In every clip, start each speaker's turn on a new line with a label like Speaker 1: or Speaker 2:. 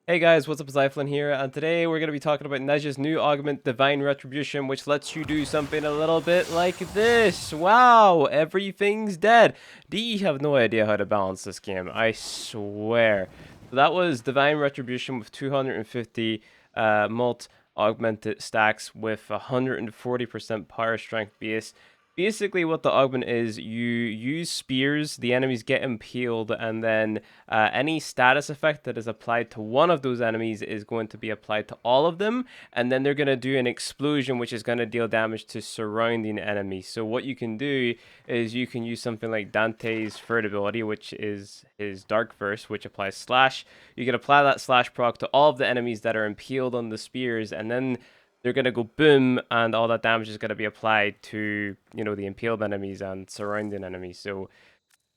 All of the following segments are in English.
Speaker 1: Hey guys, what's up? Zyflin here, and today we're going to be talking about Nezha's new augment, Divine Retribution, which lets you do something a little bit like this. Wow, everything's dead. You have no idea how to balance this game, I swear. So that was Divine Retribution with 250 mult augmented stacks with 140% power strength base. Basically, what the augment is, you use spears, the enemies get impaled, and then any status effect that is applied to one of those enemies is going to be applied to all of them, and then they're going to do an explosion, which is going to deal damage to surrounding enemies. So what you can do is you can use something like Dante's third ability, which is his Dark Verse, which applies slash. You can apply that slash proc to all of the enemies that are impaled on the spears, and then they're going to go boom, and all that damage is going to be applied to, the impaled enemies and surrounding enemies. So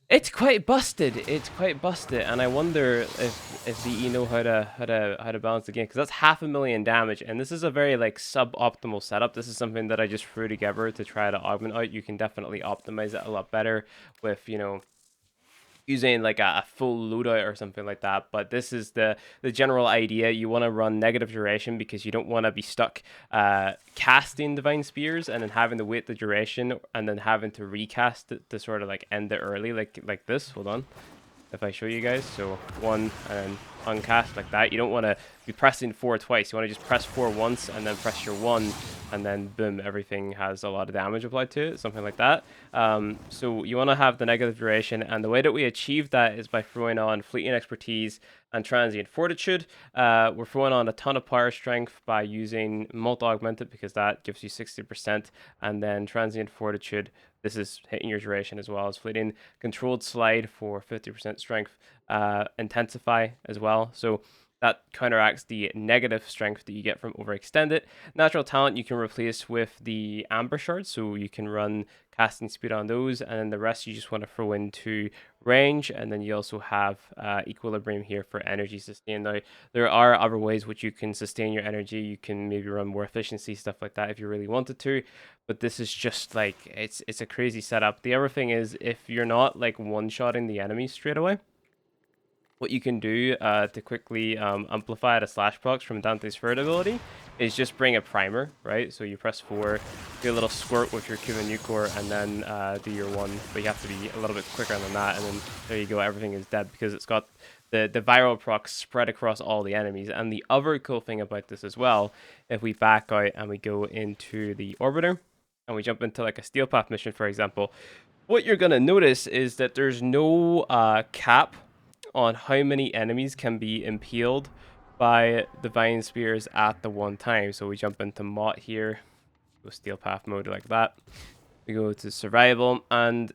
Speaker 1: it's quite busted. It's quite busted, and I wonder if the know how to balance the game, because that's 500,000 damage, and this is a very like suboptimal setup. This is something that I just threw together to try to augment out. You can definitely optimize it a lot better with using like a full loadout or something like that. But this is the general idea. You want to run negative duration because you don't want to be stuck casting divine spears and then having to wait the duration and then having to recast it to sort of like end it early, like this. Hold on, if I show you guys. So one and then uncast like that. You don't want to be pressing 4 twice. You want to just press 4 once and then press your 1, and then boom, everything has a lot of damage applied to it, something like that. So you want to have the negative duration, and the way that we achieve that is by throwing on fleeting expertise and transient fortitude. We're throwing on a ton of power strength by using multi augmented, because that gives you 60%, and then transient fortitude. This is hitting your duration as well as fleeting. Controlled slide for 50% strength. Intensify as well. So that counteracts the negative strength that you get from overextended. Natural talent you can replace with the amber shards, so you can run casting speed on those, and then the rest you just want to throw into range. And then you also have equilibrium here for energy sustain. Now there are other ways which you can sustain your energy. You can maybe run more efficiency, stuff like that, if you really wanted to, but this is just like it's a crazy setup. The other thing is, if you're not like one-shotting the enemies straight away, what you can do to quickly amplify the slash procs from Dante's third ability is just bring a primer, right? So you press 4, do a little squirt with your Cuban Nucor, and then do your 1. But you have to be a little bit quicker than that, and then there you go, everything is dead, because it's got the viral procs spread across all the enemies. And the other cool thing about this as well, if we back out and we go into the Orbiter, and we jump into like a Steel Path mission, for example, what you're going to notice is that there's no cap on how many enemies can be impaled by divine spears at the one time. So we jump into Mott here, go Steel Path mode like that. We go to survival, and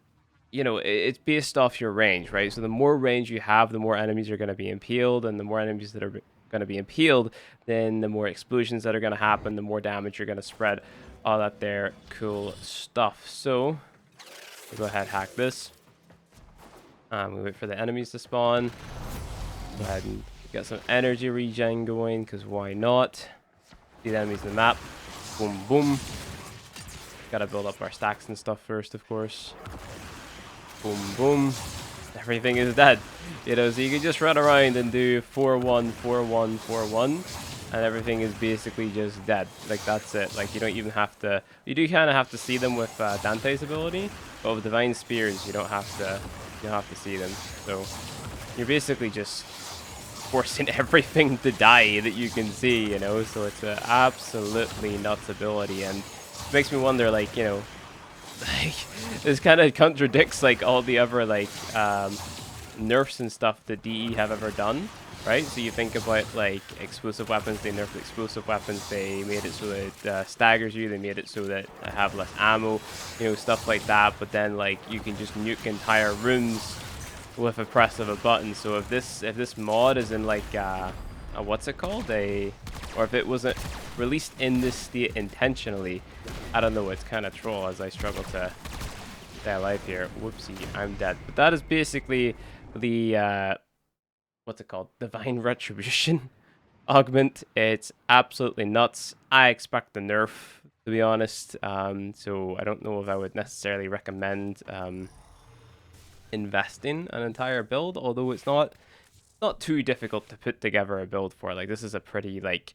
Speaker 1: it's based off your range, right? So the more range you have, the more enemies are going to be impaled, and the more enemies that are going to be impaled, then the more explosions that are going to happen, the more damage you're going to spread, all that there cool stuff. So we'll go ahead, hack this. We wait for the enemies to spawn. Go ahead and get some energy regen going, because why not? See the enemies in the map. Boom, boom. Gotta build up our stacks and stuff first, of course. Boom, boom. Everything is dead. So you can just run around and do 4-1, 4-1, 4-1, and everything is basically just dead. Like, that's it. Like, you don't even have to... You do kind of have to see them with Dante's ability, but with Divine Spears, you don't have to see them. So you're basically just forcing everything to die that you can see, so it's an absolutely nuts ability, and it makes me wonder, like, like, this kind of contradicts like all the other like nerfs and stuff that DE have ever done, right? So you think about like explosive weapons, they nerfed explosive weapons, they made it so that it staggers you, they made it so that I have less ammo, stuff like that. But then like you can just nuke entire rooms with a press of a button. So if this mod is in like what's it called, or if it wasn't released in this state intentionally, I don't know, it's kind of troll as I struggle to stay alive here. Whoopsie, I'm dead. But that is basically the what's it called, Divine Retribution augment. It's absolutely nuts. I expect the nerf, to be honest. So I don't know if I would necessarily recommend investing an entire build, although it's not not too difficult to put together a build for. Like, this is a pretty, like,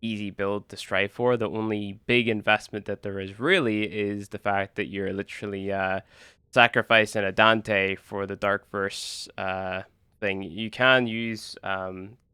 Speaker 1: easy build to strive for. The only big investment that there is really is the fact that you're literally sacrificing a Dante for the Dark Verse thing. You can use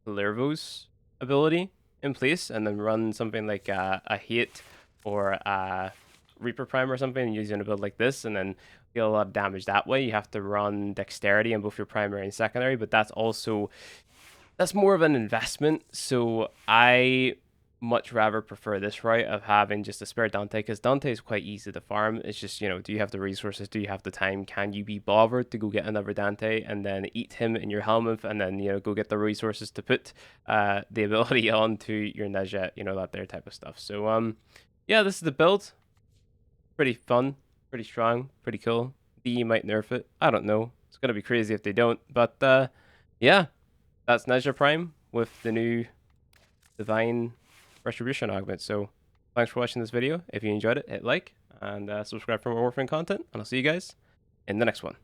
Speaker 1: Lervo's ability in place and then run something like a Hate or a Reaper Prime or something and using a build like this and then deal a lot of damage that way. You have to run Dexterity in both your primary and secondary, but that's more of an investment. So I much rather prefer this route of having just a spare Dante, because Dante is quite easy to farm. It's just, do you have the resources? Do you have the time? Can you be bothered to go get another Dante and then eat him in your Helmuth and then, go get the resources to put the ability onto your Nezha, that there type of stuff. So, yeah, this is the build. Pretty fun, pretty strong, pretty cool. D might nerf it. I don't know. It's going to be crazy if they don't. But, yeah, that's Nezha Prime with the new Divine Retribution augment. So thanks for watching this video. If you enjoyed it, hit like and subscribe for more Warframe content, and I'll see you guys in the next one.